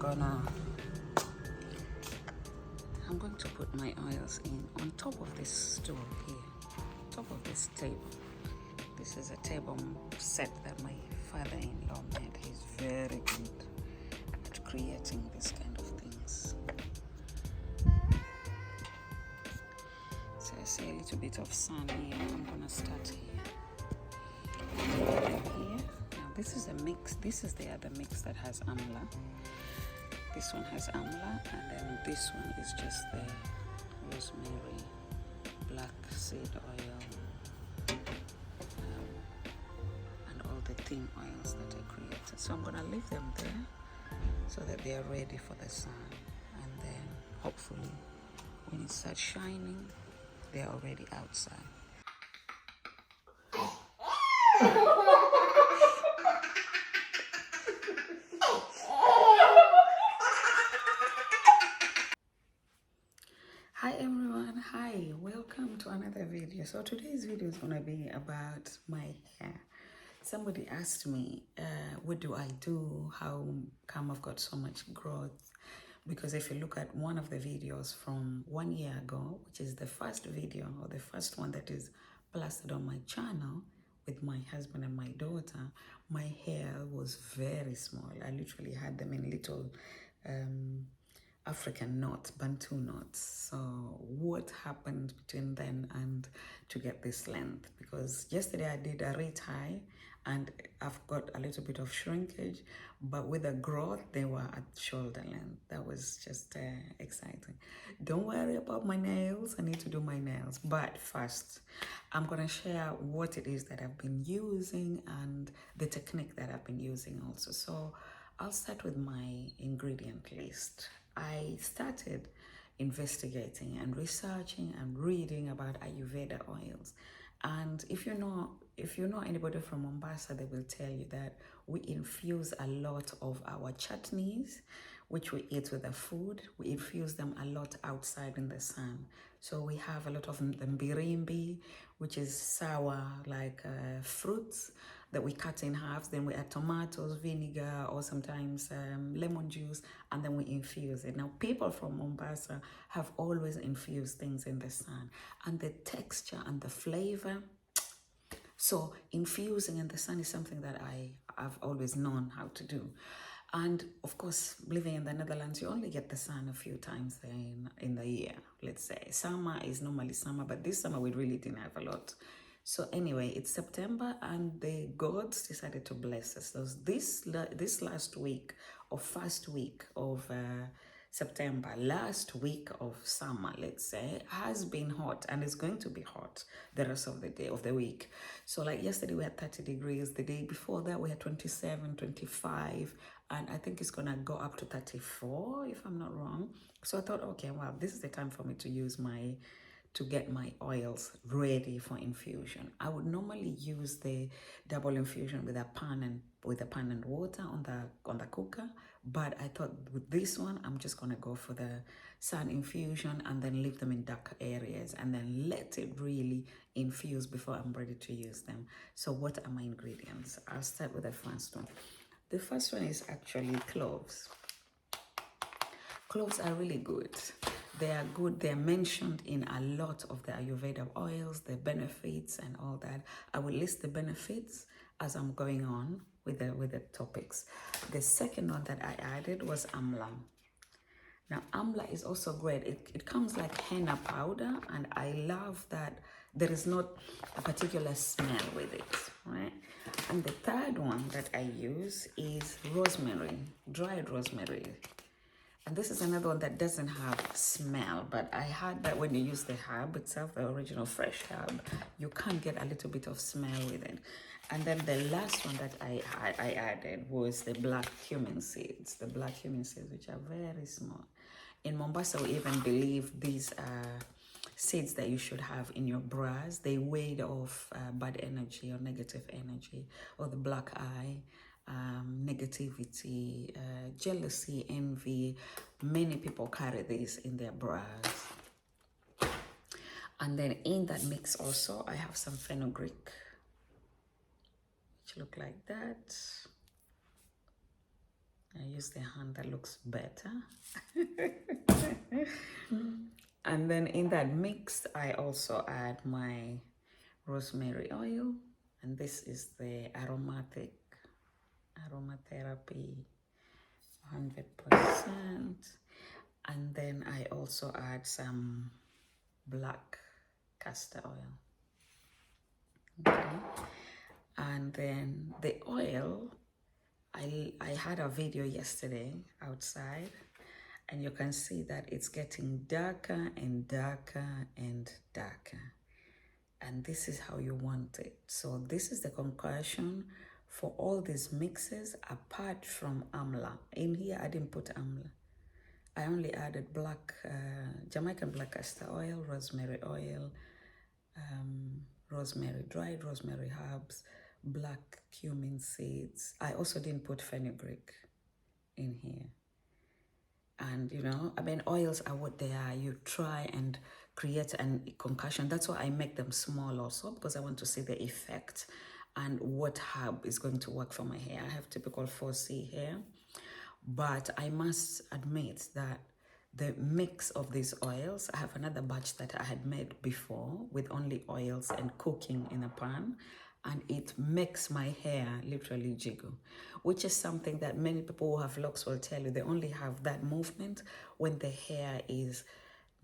I'm going to put my oils in on top of this stool here, top of this table. This is a table set that my father-in-law made. He's very good at creating this kind of things. So I see a little bit of sun here. I'm gonna start here. Now this is a mix. This is the other mix that has amla. This one has amla, and then this one is just the rosemary, black seed oil, and all the thin oils that I created. So I'm gonna leave them there so that they are ready for the sun, and then hopefully when it starts shining, they're already outside. Hi everyone, hi, welcome to another video. So today's video is going to be about my hair. Somebody asked me, what do I do? How come I've got so much growth? Because if you look at one of the videos from 1 year ago, which is the first video or the first one that is plastered on my channel with my husband and my daughter, my hair was very small. I literally had them in little African knots, Bantu knots. So what happened between then and to get this length? Because yesterday I did a retie and I've got a little bit of shrinkage, but with the growth, they were at shoulder length. That was just exciting. Don't worry about my nails. I need to do my nails. But first, I'm gonna share what it is that I've been using and the technique that I've been using also. So I'll start with my ingredient list. I started investigating and researching and reading about Ayurveda oils. And if you know anybody from Mombasa, they will tell you that we infuse a lot of our chutneys, which we eat with the food. We infuse them a lot outside in the sun. So we have a lot of the mbirimbi, which is sour like fruits that we cut in halves. Then we add tomatoes, vinegar, or sometimes lemon juice, and then we infuse it. Now, people from Mombasa have always infused things in the sun, and the texture and the flavor. So infusing in the sun is something that I've always known how to do. And of course, living in the Netherlands, you only get the sun a few times in the year, let's say. Summer is normally summer, but this summer we really didn't have a lot. So anyway, it's September and the gods decided to bless us. So this last week or first week of September, last week of summer, let's say, has been hot and it's going to be hot the rest of the day of the week. So like yesterday we had 30 degrees. The day before that we had 27, 25, and I think it's gonna go up to 34 if I'm not wrong. So I thought, okay, well, this is the time for me to get my oils ready for infusion. I would normally use the double infusion with a pan and water on the cooker, but I thought with this one I'm just gonna go for the sun infusion and then leave them in dark areas and then let it really infuse before I'm ready to use them. So what are my ingredients? I'll start with the first one. The first one is actually cloves. Cloves are really good. They are good. They're mentioned in a lot of the Ayurveda oils, the benefits and all that. I will list the benefits as I'm going on with the topics. The second one that I added was amla. Now, amla is also great. It comes like henna powder, and I love that there is not a particular smell with it, right? And the third one that I use is rosemary, dried rosemary. And this is another one that doesn't have smell, but I heard that when you use the herb itself, the original fresh herb, you can get a little bit of smell with it. And then the last one that I added was the black cumin seeds, which are very small. In Mombasa, we even believe these are seeds that you should have in your bras. They ward off bad energy or negative energy or the black eye. Negativity, jealousy, envy. Many people carry this in their bras. And then in that mix also, I have some fenugreek, which look like that. I use the hand that looks better. And then in that mix, I also add my rosemary oil, and this is the aromatherapy 100%. And then I also add some black castor oil. Okay. And then the oil, I had a video yesterday outside, and you can see that it's getting darker and darker and darker. And this is how you want it. So this is the concoction for all these mixes apart from amla. In here, I didn't put amla. I only added black, Jamaican black castor oil, rosemary oil, dried rosemary herbs, black cumin seeds. I also didn't put fenugreek in here. And you know, I mean, oils are what they are. You try and create a concoction. That's why I make them small also, because I want to see the effect and what herb is going to work for my hair. I have typical 4C hair, but I must admit that the mix of these oils, I have another batch that I had made before with only oils and cooking in a pan, and it makes my hair literally jiggle, which is something that many people who have locks will tell you. They only have that movement when the hair is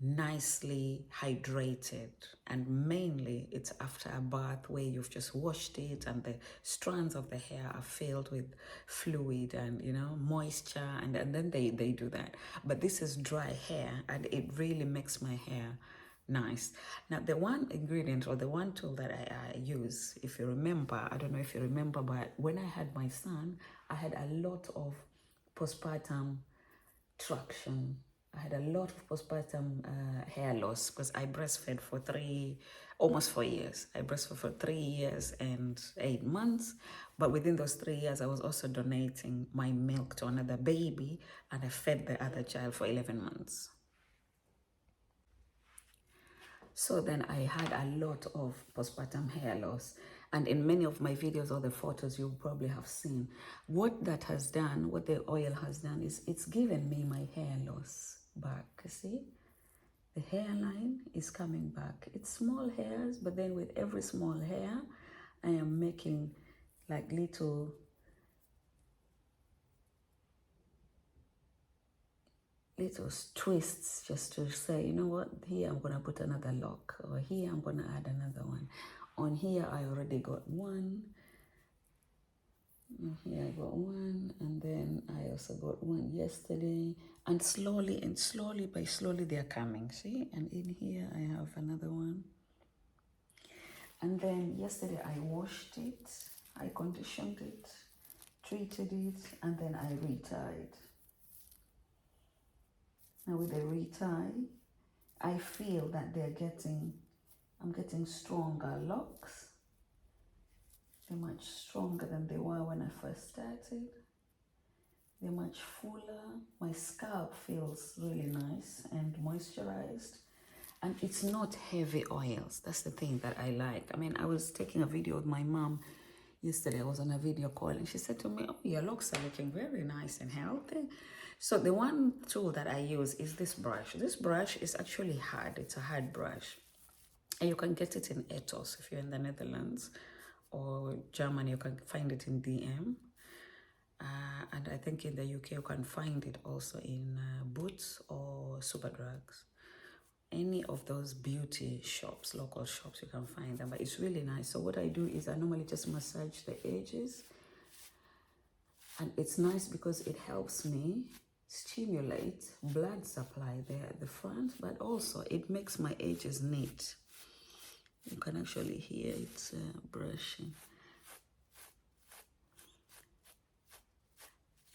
nicely hydrated, and mainly it's after a bath where you've just washed it and the strands of the hair are filled with fluid and, you know, moisture, and then they do that. But this is dry hair, and it really makes my hair nice. Now, the one ingredient or the one tool that I use, if you remember, I don't know if you remember, but when I had my son, I had a lot of postpartum traction. I had a lot of postpartum hair loss because I breastfed for almost 4 years. I breastfed for 3 years and 8 months. But within those 3 years, I was also donating my milk to another baby, and I fed the other child for 11 months. So then I had a lot of postpartum hair loss. And in many of my videos or the photos you probably have seen, what that has done, what the oil has done is it's given me my hair loss back. You see? The hairline is coming back. It's small hairs, but then with every small hair, I am making like little twists just to say, you know what, here I'm going to put another lock, or here I'm going to add another one. On here, I already got one. Here I got one, and then I also got one yesterday. And slowly, they're coming, see? And in here, I have another one. And then yesterday, I washed it, I conditioned it, treated it, and then I retied. Now with the retie, I feel that I'm getting stronger locks. They're much stronger than they were when I first started. They're much fuller. My scalp feels really nice and moisturized. And it's not heavy oils. That's the thing that I like. I mean, I was taking a video with my mom yesterday. I was on a video call, and she said to me, oh, your locks are looking very nice and healthy. So the one tool that I use is this brush. This brush is actually hard. It's a hard brush. And you can get it in Etos if you're in the Netherlands, or Germany, you can find it in DM. And I think in the UK, you can find it also in Boots or Superdrugs. Any of those beauty shops, local shops, you can find them. But it's really nice. So what I do is I normally just massage the edges. And it's nice because it helps me stimulate blood supply there at the front, but also it makes my edges neat. You can actually hear it brushing.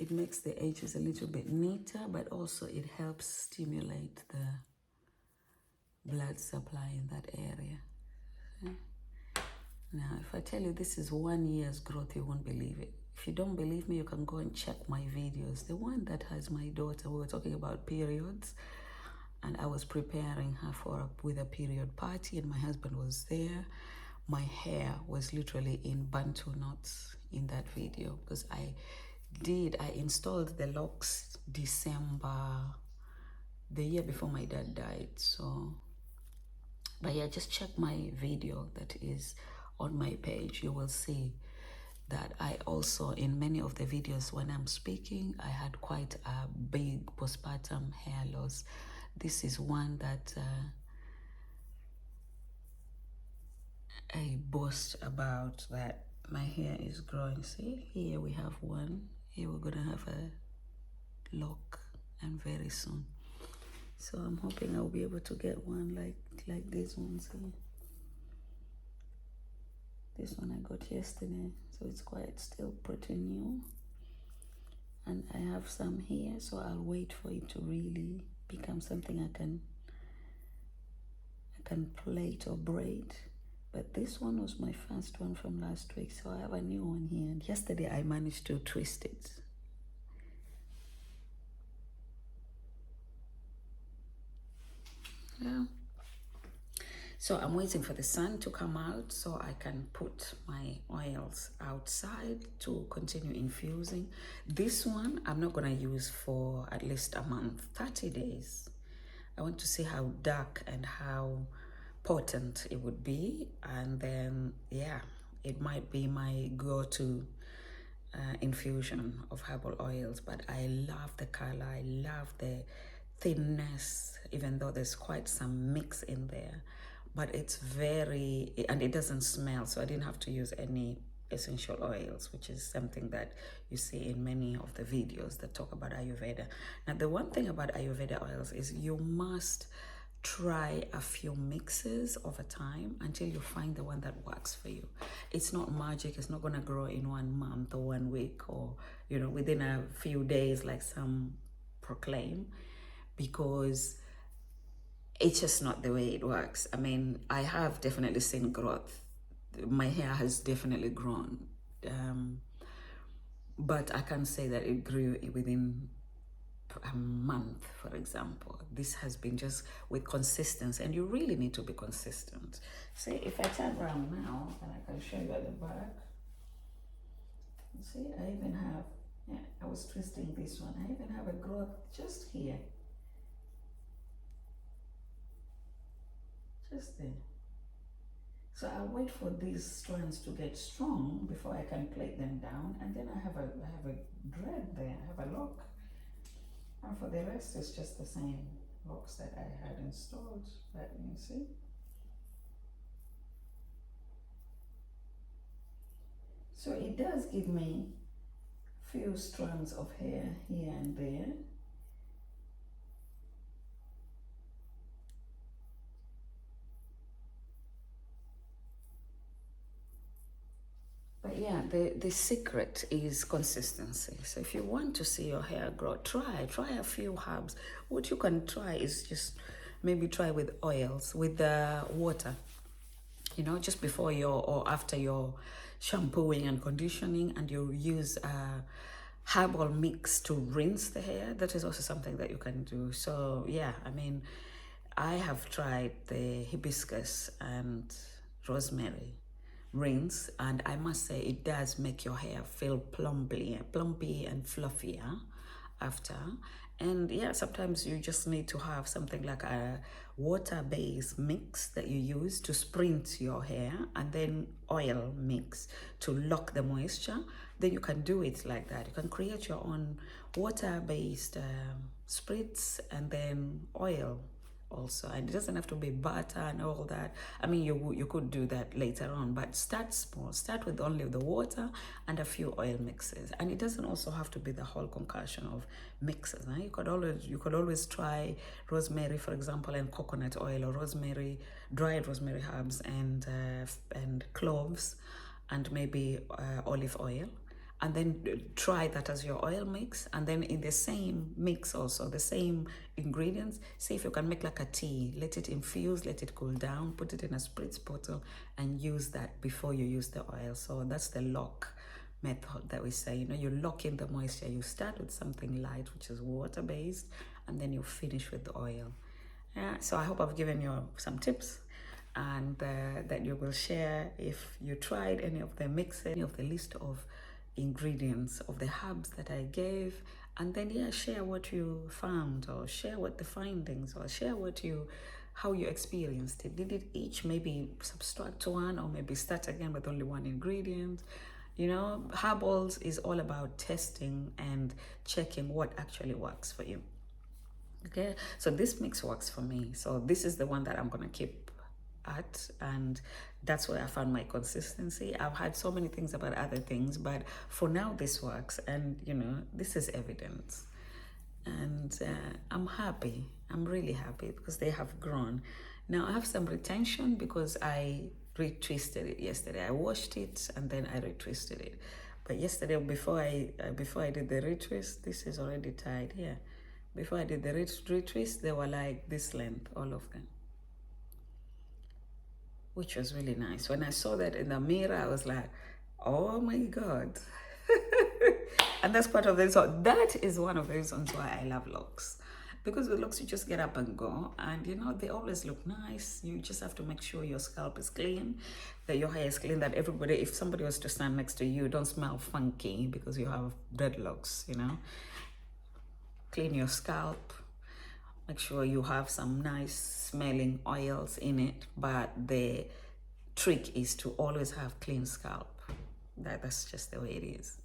It makes the edges a little bit neater, but also it helps stimulate the blood supply in that area. Okay. Now, if I tell you this is 1 year's growth, you won't believe it. If you don't believe me, you can go and check my videos. The one that has my daughter, we were talking about periods, and I was preparing her with a period party, and my husband was there. My hair was literally in Bantu knots in that video because I I installed the locks December, the year before my dad died. So, but yeah, just check my video that is on my page. You will see that I also, in many of the videos when I'm speaking, I had quite a big postpartum hair loss. This is one that I boast about, that my hair is growing. See, here we have one. Here we're gonna have a lock, and very soon. So I'm hoping I'll be able to get one like this one. See, this one I got yesterday, so it's quite still pretty new. And I have some here, so I'll wait for it to really become something I can plait or braid. But this one was my first one from last week, so I have a new one here. And yesterday I managed to twist it. Yeah. So I'm waiting for the sun to come out so I can put my oils outside to continue infusing. This one I'm not gonna use for at least a month, 30 days. I want to see how dark and how potent it would be, and then yeah, it might be my go-to infusion of herbal oils. But I love the color, I love the thinness, even though there's quite some mix in there, but it's very, and it doesn't smell, so I didn't have to use any essential oils, which is something that you see in many of the videos that talk about Ayurveda. Now, the one thing about Ayurveda oils is you must try a few mixes over time until you find the one that works for you. It's not magic. It's not going to grow in 1 month or 1 week or, you know, within a few days like some proclaim, because it's just not the way it works. I mean, I have definitely seen growth. My hair has definitely grown. But I can't say that it grew within a month, for example. This has been just with consistency, and you really need to be consistent. See, if I turn around now, and I can show you at the back. See, I even have, yeah, I was twisting this one. I even have a growth just here. Just there. So I'll wait for these strands to get strong before I can plait them down, and then I have a dread there, I have a lock. And for the rest, it's just the same locks that I had installed, but you see. So it does give me few strands of hair here and there. But yeah, the secret is consistency. So if you want to see your hair grow, try a few herbs. What you can try is just maybe try with oils, with the water, you know, just before your or after your shampooing and conditioning, and you use a herbal mix to rinse the hair. That is also something that you can do. So yeah, I mean, I have tried the hibiscus and rosemary rinse, and I must say it does make your hair feel plumpy and fluffier after. And yeah, sometimes you just need to have something like a water-based mix that you use to sprint your hair, and then oil mix to lock the moisture. Then you can do it like that. You can create your own water-based spritz, and then oil also, and it doesn't have to be butter and all that. I mean, you could do that later on, but start small. Start with only the water and a few oil mixes, and it doesn't also have to be the whole concoction of mixes. You could always try rosemary, for example, and coconut oil, or rosemary, dried rosemary herbs, and cloves, and maybe olive oil, and then try that as your oil mix. And then in the same mix also, the same ingredients, see if you can make like a tea, let it infuse, let it cool down, put it in a spritz bottle, and use that before you use the oil. So that's the lock method that we say. You know, you lock in the moisture. You start with something light, which is water-based, and then you finish with the oil. Yeah, so I hope I've given you some tips, and that you will share if you tried any of the mixes, any of the list of ingredients of the herbs that I gave, and then yeah, share what you found, or share what the findings, or share how you experienced it. Did it each maybe subtract one, or maybe start again with only one ingredient? You know, herbals is all about testing and checking what actually works for you. Okay, so this mix works for me. So this is the one that I'm gonna keep at, and that's where I found my consistency. I've had so many things about other things, but for now this works, and you know, this is evidence. And I'm happy. I'm really happy because they have grown. Now I have some retention because I retwisted it yesterday. I washed it and then I retwisted it. But yesterday, before I did the retwist, this is already tied here. Before I did the retwist, they were like this length, all of them, which was really nice. When I saw that in the mirror, I was like, oh my God. And that's part of the reason. That is one of the reasons why I love locks. Because with locks, you just get up and go. And you know, they always look nice. You just have to make sure your scalp is clean, that your hair is clean, that everybody, if somebody was to stand next to you, don't smell funky because you have dreadlocks, you know. Clean your scalp. Make sure you have some nice smelling oils in it. But the trick is to always have clean scalp. That's just the way it is.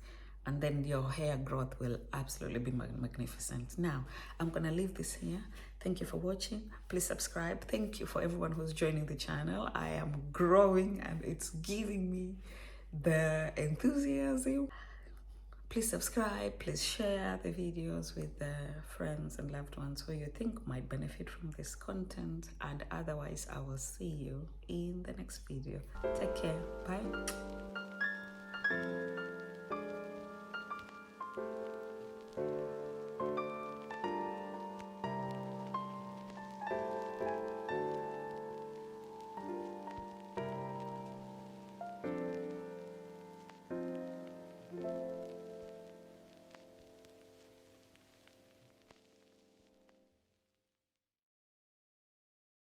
And then your hair growth will absolutely be magnificent. Now, I'm gonna leave this here. Thank you for watching. Please subscribe. Thank you for everyone who's joining the channel. I am growing and it's giving me the enthusiasm. Please subscribe, please share the videos with friends and loved ones who you think might benefit from this content. And otherwise, I will see you in the next video. Take care. Bye.